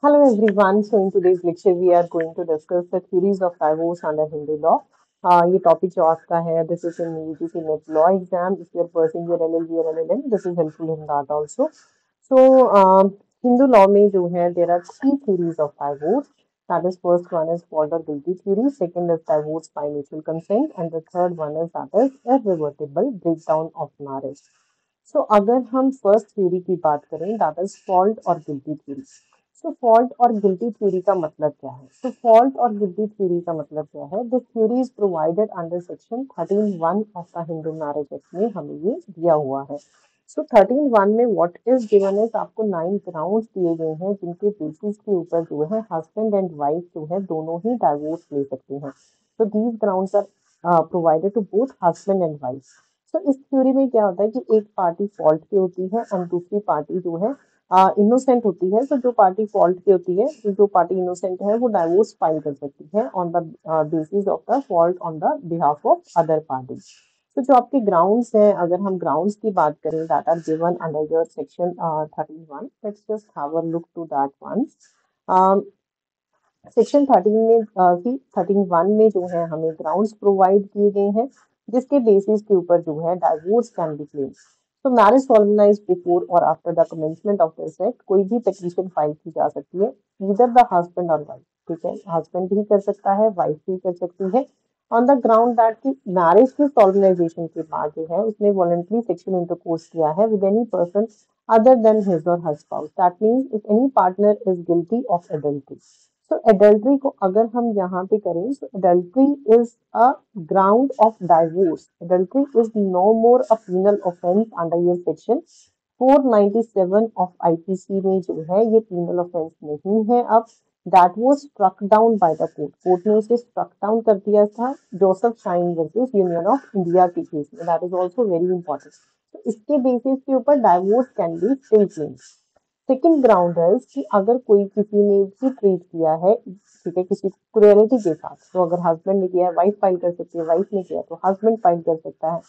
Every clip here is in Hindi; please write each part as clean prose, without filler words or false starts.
Hello everyone. So in today's lecture we are going to discuss the theories of divorce under Hindu law. ये टॉपिक जो आज का है this is in UGC NET law exam if you are pursuing your LLB और LLM this is helpful in that also. So Hindu law में जो है there are three theories of divorce. That is, first one is fault or guilty theory, second is divorce by mutual consent, and the third one is that is irreversible breakdown of marriage. सो अगर हम फर्स्ट थ्योरी की बात करें दैट इज फॉल्ट और गिल्टी थ्योरी. सो फॉल्ट और गिल्टी थ्योरी का मतलब क्या है? तो फॉल्ट और गिल्टी थ्योरी का मतलब क्या है? This theory is provided under section 13(1) of the Hindu marriage act में हमें ये दिया हुआ है. सो 13(1) में व्हाट इज गिवन इज आपको 9 ग्राउंड्स दिए गए हैं जिनके बेसिस के ऊपर जो है हस्बैंड एंड वाइफ जो है दोनों ही डाइवोर्स ले सकते हैं. तो these grounds are provided to both husband and wife. तो इस थ्योरी में क्या होता है कि एक पार्टी फॉल्ट पे होती है और दूसरी पार्टी जो है इनोसेंट होती है. तो जो पार्टी फॉल्ट पे होती है, जो पार्टी इनोसेंट है, वो डाइवोर्स फाइल कर सकती है on the basis of the fault on the behalf of other party. तो जो आपके ग्राउंड्स हैं, अगर हम ग्राउंड्स की बात करें that are given under your section 31, let's just have a look to that one. Section 13 में 13(1) में जो है हमें ग्राउंड्स प्रोवाइड किए गए हैं जिसके बेसिस के ऊपर जो है डाइवोर्स कैन बी क्लेम. तो मैरिज सॉल्वनाइज बिफोर और after the commencement of this act कोई भी पिटीशन फाइल की जा सकती है, ईदर द हस्बैंड और वाइफ. ठीक है, हस्बैंड भी कर सकता है, वाइफ भी कर सकती है, ऑन द ग्राउंड दैट की मैरिज की सॉल्वनाइजेशन के बाद जो है उसने वॉलंटरी सेक्शुअल इंटरकोर्स किया है with any person other than his or her spouse. That means if any partner is guilty of adultery. तो एडल्ट्री को अगर हम यहाँ पे करें तो adultery is a ground of divorce. Adultery is no more a penal offence under your section 497 of IPC में जो है ये पीनल ऑफेंस नहीं है अब. That was struck down by the court. Court ने उसे स्ट्रक डाउन कर दिया था Joseph Shine versus union of India के केस में. That is also very important. तो इसके बेसिस के ऊपर divorce can be still claimed. Second ground है कि अगर कोई किसी ने भी ट्रीट किया है, ठीक है, किसी क्रुएलिटी के साथ, तो अगर हस्बैंड ने किया है वाइफ फाइल कर सकती है, वाइफ ने किया तो हस्बैंड फाइल कर सकता है.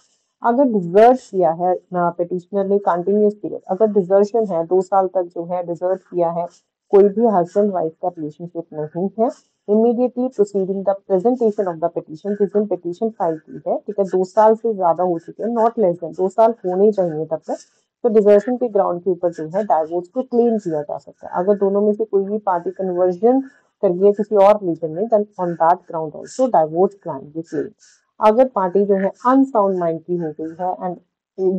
अगर डिजर्ट किया है पिटिशनर ने कंटिन्यूस पीरियड, अगर डिजर्शन है 2 साल तक जो है डिजर्ट किया है, कोई भी हस्बैंड वाइफ का रिलेशनशिप नहीं है, immediately proceeding the presentation of the petition, जिस दिन पिटिशन फाइल की है, ठीक है, 2 साल से ज्यादा हो चुके हैं, नॉट लेस देन 2 साल होने चाहिए तब तक, तो डिजर्शन के ग्राउंड के ऊपर जो है डाइवोर्स को क्लेम किया जा सकता है. अगर दोनों में से कोई भी पार्टी कन्वर्जन कर गया किसी और रिलीजन में, then on that ground also divorce can be claim. अगर पार्टी जो है अनसाउंड माइंड की हो गई है एंड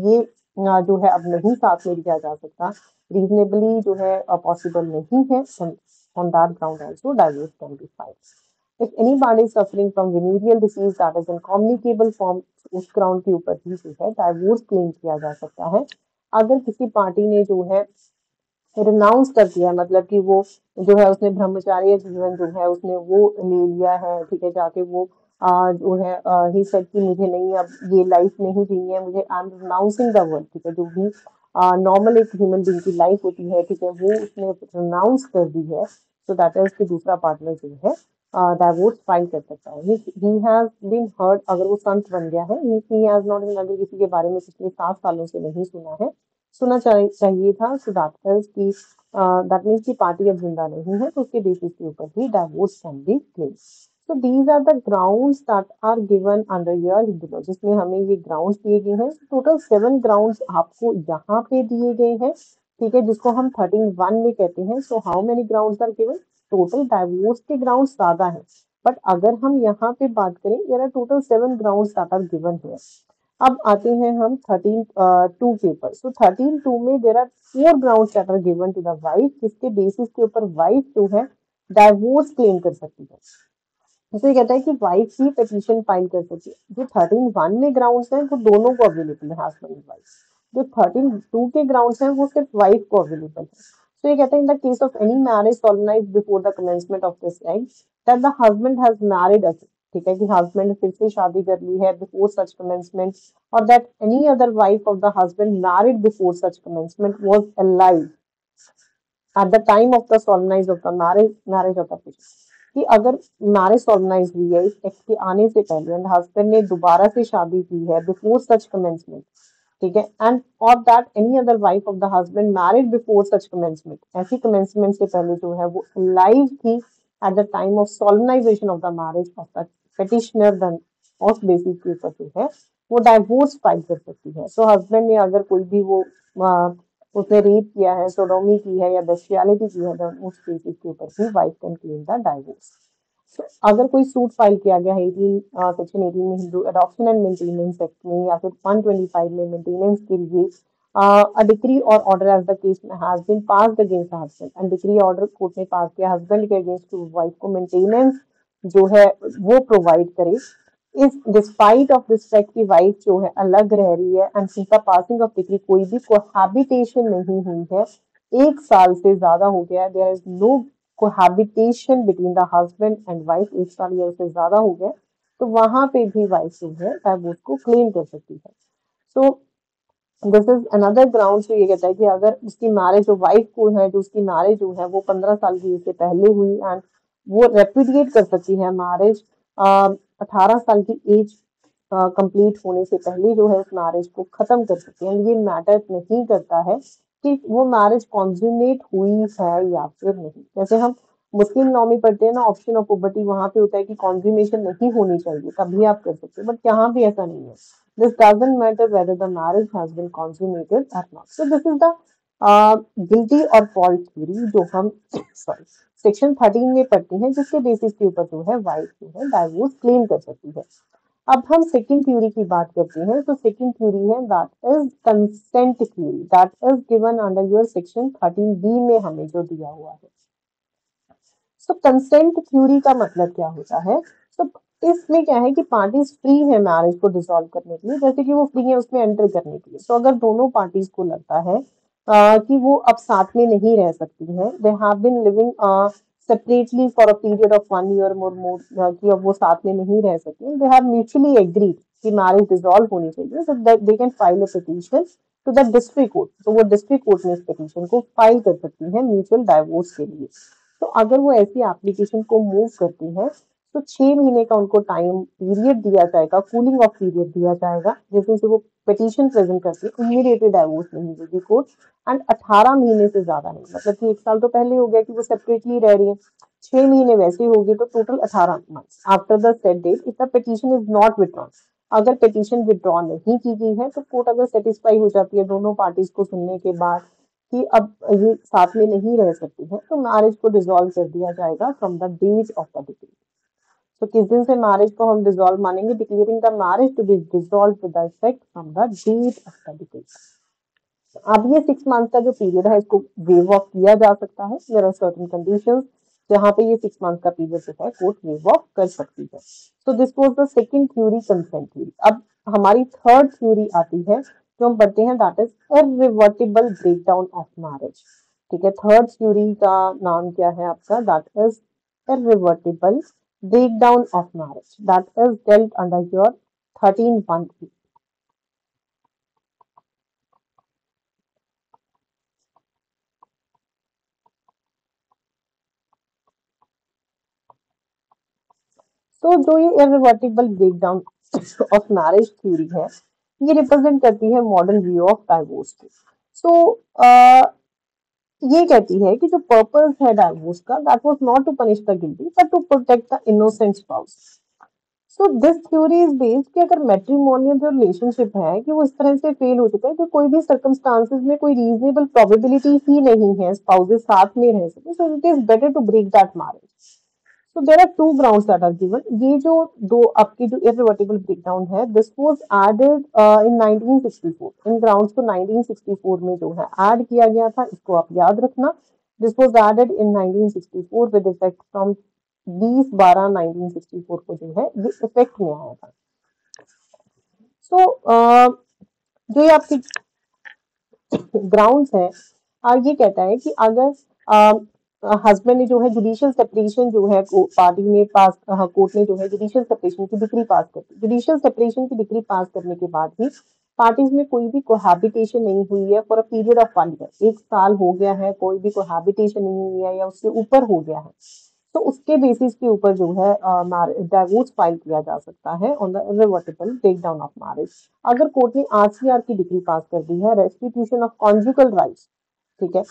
ये जो है अब नहीं साथ में दिया जा सकता, रीजनेबली जो है पॉसिबल नहीं है, on that ground also divorce can be filed. If anybody is suffering from venereal disease that is in communicable form, उस ग्राउंड के ऊपर भी जो है डाइवोर्स क्लेम किया जा सकता है. अगर किसी पार्टी ने जो है रिनाउंस कर दिया, मतलब कि वो जो है उसने ब्रह्मचार्य जीवन जो है उसने वो ले लिया है, ठीक है, जाके वो जो है ही सेड कि मुझे नहीं अब ये लाइफ नहीं जीनी है, मुझे I am renouncing the world. ठीक है, जो भी नॉर्मल एक ह्यूमन बीइंग की लाइफ होती है, ठीक है, वो उसने रिनाउंस कर दी है. तो दैट इज कि दूसरा पार्टनर जो है डाइवोर्स फाइल कर सकता है. ही हैज बीन हर्ट, अगर वो संत बन गया है, ही हैज नॉट, अगर किसी के बारे में पिछले 7 सालों से नहीं सुना है, सुना चाहिए था, सो दैट इज की दैट मीन्स की पार्टी अब जिंदा नहीं है, तो उसके बेसिस के ऊपर ही divorce can be claim. So these are the grounds that are given under your Hindu law, जिसमें हमें ये ग्राउंड्स दिए गए हैं. टोटल 7 ग्राउंड्स आपको यहाँ पे दिए गए हैं, ठीक है, जिसको हम 13(1) में कहते हैं. So how many grounds are given? Total divorce के ग्राउंड्स ज्यादा है, बट अगर हम यहाँ पे बात करें there are total 7 grounds that are given here. अब आते हैं हम 13(2) के ऊपर. सो 13(2) में there are 4 grounds that are given to the wife, जिसके बेसिस के ऊपर वाइफ जो है डाइवोर्स क्लेम कर सकती है. तो ये कहता है कि वाइफ ही पिटीशन फाइल कर सकती है. जो 13(1) में ग्राउंड्स हैं वो दोनों को अवेलेबल है, हस्बैंड एंड वाइफ. जो 13(2) के ग्राउंड्स हैं वो सिर्फ वाइफ को अवेलेबल है. तो ये कहता है in the case of any marriage solemnized before the commencement of this act that the husband has married a, ठीक है, कि हस्बैंड ने फिर से शादी कर ली है बिफोर सच कमेंसमेंट, और that any other wife of the husband married before such commencement was alive at the time of the solemnize of the marriage of the patient. कि अगर मैरिज सॉल्वनाइज हुई है इस एक्ट के आने से पहले एंड हस्बैंड ने दोबारा से शादी की है बिफोर सच कमेंसमेंट, ठीक है, एंड और that any other wife of the husband married before such commencement, ऐसी कमेंसमेंट से पहले जो है वो लाइव थी at the time of solemnization of the marriage of the petitioner, then उस बेसिस के ऊपर जो है वो डाइवोर्स फाइल कर सकती है। सो हस्बैंड ने अगर कोई भी वो उसने रेप किया है, सोडोमी की है या बेस्टियलिटी की है, then उस बेसिस के ऊपर भी wife can claim the divorce. So, अगर कोई सूट फाइल किया गया है 18 सेक्शन 18 में Hindu adoption and maintenance act में या फिर 125 में मेंटेनेंस के लिए अ डिक्री और order as the case has been passed against husband and decree order court ने पास किया हस्बैंड के अगेंस्ट वाइफ को मेंटेनेंस जो है वो प्रोवाइड करे, इस डिस्पाइट ऑफ दिस फैक्ट की वाइफ जो है अलग रह रही है and since the passing of decree कोई भी कोहैबिटेशन नहीं हुई है, 1 साल से ज्यादा हो गया है, there is no cohabitation between the husband and wife, 1 साल या उससे ज्यादा हो गया, तो वहां पे भी वाइफ जो है डाइवोर्स को क्लेम कर सकती है। So this is another ground. से ये कहता है कि अगर उसकी मैरिज जो वाइफ को है, जो उसकी मैरिज जो है वो 15 साल की एज से पहले हुई एंड वो रेपुडिएट कर सकती है मैरिज 18 साल की एज कंप्लीट होने से पहले जो है उस मैरिज को खत्म कर सकती है। ये मैटर नहीं करता है कि वो मैरिज कॉन्ज्यूमेट हुई है या फिर नहीं। जैसे हम मुस्लिम लॉ में पढ़ते हैं ना, ऑप्शन ऑफ पुबर्टी, वहां पे होता है कि कॉन्ज्यूमेशन नहीं होनी चाहिए तभी आप कर सकते हो, बट यहाँ भी ऐसा नहीं है। This doesn't matter whether the marriage has been consummated or not. So this is the guilty or fault theory जो हम सॉरी सेक्शन 13 में पढ़ते हैं, जिसके बेसिस के ऊपर जो है वाइफ जो है डाइवोर्स क्लेम कर सकती है। अब हम सेकंड थ्योरी की बात करते हैं। तो सेकंड थ्योरी है that is consent theory, that is given under your section 13B में हमें जो दिया हुआ है। सो कंसेंट थ्योरी का मतलब क्या होता है? सो इसमें क्या है कि पार्टीज फ्री है मैरिज को डिसॉल्व करने के लिए, जैसे कि वो फ्री है उसमें एंटर करने के लिए। तो अगर दोनों पार्टीज को लगता है कि वो अब साथ में नहीं रह सकती हैं, they have been living separately for a period of 1 year more कि अब वो साथ में नहीं रह सकती, दे हैव म्यूचुअली एग्रीड कि मैरिज डिसॉल्व होनी चाहिए, so that they can file a petition to the district court. तो वो डिस्ट्रिक्ट कोर्ट में इस पिटीशन को फाइल कर सकती है म्यूचुअल डाइवोर्स के लिए। तो अगर वो ऐसी एप्लीकेशन को मूव करती है तो 6 महीने का उनको टाइम पीरियड दिया जाएगा, कूलिंग ऑफ पीरियड दिया जाएगा, जिसमें से वो पिटीशन प्रेजेंट करती है, इमीडिएटली डाइवोर्स नहीं देगी कोर्ट। एंड 18 महीने से ज्यादा नहीं, मतलब कि 1 साल तो पहले हो गया कि वो सेपरेटली रह रही है, 6 महीने वैसे होगी तो total 18 months after the set date if the petition is not withdrawn. अगर पिटीशन विथड्रॉ नहीं की गई है तो कोर्ट अगर सेटिस्फाई हो जाती है दोनों पार्टीज को सुनने के बाद कि अब ये साथ में नहीं रह सकती है, तो मैरिज को डिसॉल्व कर दिया जाएगा from the date of the decree. तो किस दिन से मैरिज को हम डिसॉल्व मानेंगे? Declaring the marriage to be dissolve with the effect from the date of the decree. अब ये 6 मंथ का जो पीरियड है इसको वेव ऑफ किया जा सकता है, देयर आर सर्टेन कंडीशंस जहां पे ये 6 मंथ का पीरियड जो है कोर्ट वेव ऑफ कर सकती है। So this was the second theory, consent theory. अब हमारी थर्ड थ्योरी आती है जो हम पढ़ते हैं, that is irretrievable breakdown of marriage. ठीक है, थर्ड थ्योरी का नाम क्या है आपका? That is irretrievable breakdown of marriage, that is dealt under your 13(1)(b). तो जो ये इररिवर्टिबल ब्रेकडाउन ऑफ मैरिज थ्योरी है, ये रिप्रेजेंट करती है मॉडर्न व्यू ऑफ डाइवोर्स को। सो ये कहती है कि जो पर्पस है डाइवोर्स का, that was not to punish the guilty but to protect the innocent spouse. So this theory is based कि अगर मैट्रिमोनियल जो रिलेशनशिप है कि वो इस तरह से फेल हो चुका है कि कोई भी सर्कमस्टांसेस में कोई रीजनेबल प्रोबेबिलिटी ही नहीं है स्पाउसेस साथ में रह सके, so it is better to break that marriage. So there are two grounds that are given. ये जो दो आपकी जो irreversible breakdown है, this was added in 1964. In grounds को 1964 में जो है add किया गया था, इसको आप याद रखना। This was added in 1964 with effect from 20/12/1964 को जो है ये effect में आया था। So जो ये आपकी ग्राउंड्स है, ये कहता है कि अगर हस्बैंड ने जो है जुडिशियल सेपरेशन जो है पार्टी ने पास कोर्ट ने जो है जुडिशियल सेपरेशन की डिक्री पास कर दी, जुडिशियल सेपरेशन की डिक्री पास करने के बाद भी पार्टीज में कोई भी कोहैबिटेशन नहीं हुई है for a period of 1 year, 1 साल हो गया है, कोई भी कोहैबिटेशन नहीं हुई है या उससे ऊपर हो गया है, तो उसके बेसिस के ऊपर जो है डाइवोर्स फाइल किया जा सकता है on the irreversible breakdown of marriage. अगर कोर्ट ने आरसीआर की डिग्री पास कर दी है, रेस्टिट्यूशन ऑफ कॉन्जुगल राइट्स, ठीक है,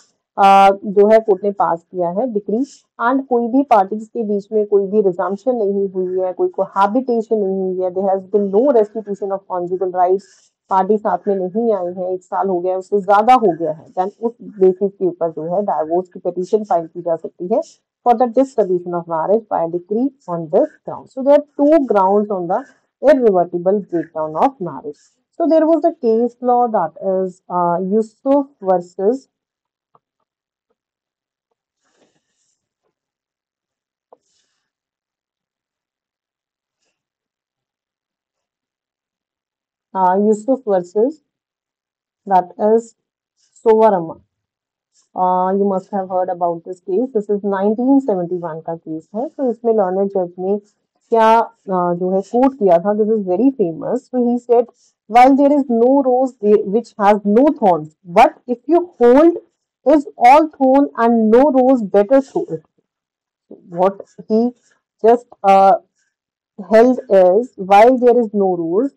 जो है कोर्ट ने पास किया है डिग्री, एंड कोई भी पार्टीज के बीच में कोई भी रिजम्पशन नहीं हुई है, कोई कोहैबिटेशन नहीं हुई है, there has been no restitution of conjugal rights, party साथ में नहीं आई है, 1 साल हो गया है, उससे ज्यादा हो गया है, देन उस बेसिस के ऊपर जो है डाइवोर्स की पिटीशन फाइल की जा सकती है for the dissolution of marriage by decree on this ground. So there are two grounds on the irreversible breakdown of marriage. So there was a case law, that is Yusuf versus Yusuf versus, that is Sovarama. You must have heard about this case. This is 1971 का केस है। तो इसमें लर्नर जज ने क्या जो है कोट किया था, this is very famous. So he said, while there is no rose which has no thorns, but if you hold is all thorn and no rose, better throw it. What he just held is, while there is no rose,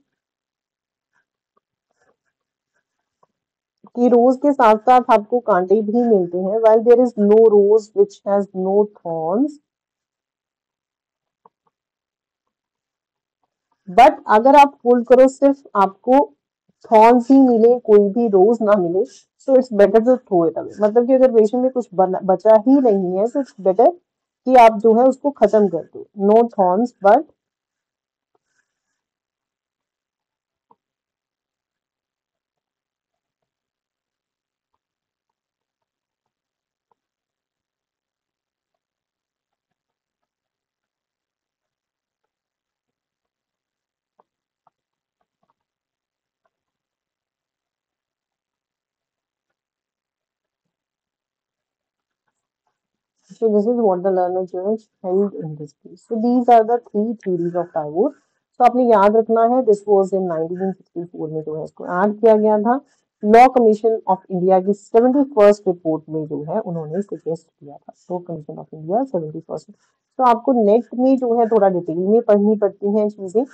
कि रोज के साथ साथ आपको कांटे भी मिलते हैं, while there is no rose which has no thorns, but अगर आप होल्ड करो सिर्फ आपको थॉर्न्स ही मिले, कोई भी रोज ना मिले, so it's better to throw it away. मतलब कि अगर रेशम में कुछ बचा ही नहीं है, तो इट्स बेटर कि आप जो है उसको खत्म कर दो। No thorns but so this is what the learner judge held in this case. So these are the three theories of divorce. So आपने याद रखना है, this was in 1964 में जो है इसको ऐड किया गया था। लॉ कमीशन ऑफ इंडिया की 71st रिपोर्ट में जो है उन्होंने सजेस्ट किया था। Law commission of India 71st। तो आपको नेट में जो है थोड़ा डिटेल में पढ़नी पड़ती हैं चीजें।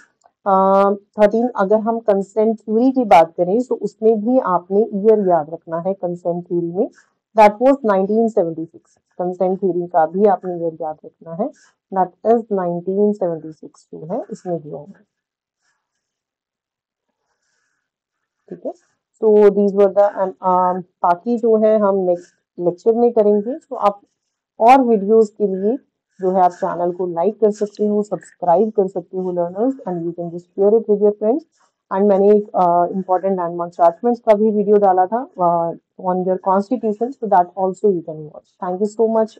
13, अगर हम कंसेंट थ्योरी की बात करें तो उसमें भी आपने ईयर याद रखना है। कंसेंट थ्योरी में दैट वाज 1976। कंसेंट थ्योरी का भी आपने ईयर याद रखना है, दैट इज 1976 जो है इसमें दिया है। ठीक है, तो दीज वर द, बाकी जो है हम नेक्स्ट लेक्चर में करेंगे। तो आप और वीडियोस के लिए जो है आप चैनल को लाइक कर सकते हो, सब्सक्राइब कर सकते हो learners, and you can just share it with your friends. And मैंने एक इम्पॉर्टेंट लैंडमार्क चार्टमेंट्स का भी वीडियो डाला था on your constitution, so that also you can watch. Thank you so much.